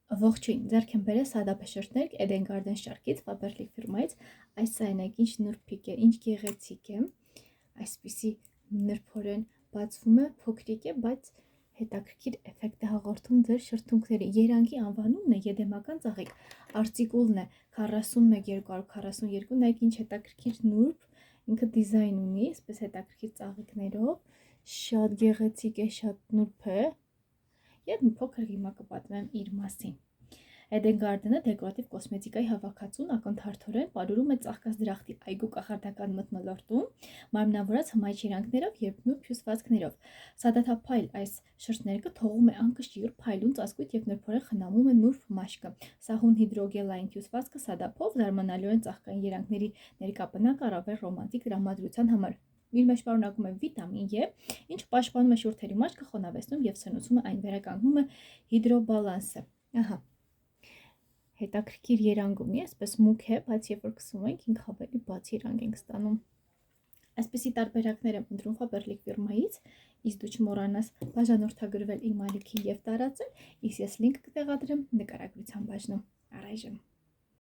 Ողջույն, ձեռք եմ բերել սադափե շրթներ Eden Garden շարքից, Faberlic ֆիրմայից։ Այս սայնակ ինչ նուրբիկ է, ինչ գեղեցիկ է։ Այսպիսի նրբորեն բացվում է, փոքրիկ է, բայց հետաքրքիր էֆեկտ է հաղորդում ձեր շրթունքների։ Երանգի անվանումն է եդեմական ծաղիկ, արտիկուլն է 41242, նայեք ինչ հետաքրքիր նուրբ, ինքը դիզայն ունի, այսպես հետաքրքիր ծաղիկներով, շատ գեղեցիկ է, շատ նուրբ է։ Եվ մի փոքր հիմա կպատմեմ իր մասին։ Eden Garden-ը դեկորատիվ կոսմետիկայի հավաքածուն ակնթարթորեն պարուրում է ծաղկած դրախտի այգու կախարդական մթնոլորտում, մարմնավորած հմայիչ երանգներով և նուրբ հյուսվածքներով։ Սադաթափայլ այս շրթներքը թողում է անկշիռ, փայլուն ծածկույթ և նրբորեն խնամում է նուրբ մաշկը։ Սահուն հիդրոգելային հյուսվածքը սադափով զարմանալիորեն ծաղկային երանգների ներկապնակը առավել ռոմանտիկ տրամադրության համար։ Իր մեջ պարունակում է վիտամին E, ինչը պաշտպանում է շուրթերի մաշկը, խոնավեցնում և սնուցում է այն, վերականգնում է հիդրոբալանսը։ Ահա։ Հետաքրքիր երանգ ունի, այսպես մուգ է, բայց երբ որ քսում ենք, ինքը ավելի բաց երանգ ենք ստանում։ Այսպիսի տարբերակներ եմ ընտրում Faberlic ֆիրմայից, իսկ դու չմոռանաս բաժանորդագրվել իմ ալիքին եւ տարածել, իսկ ես լինք կտեղադրեմ նկարագրության բաժնում։ Առայժմ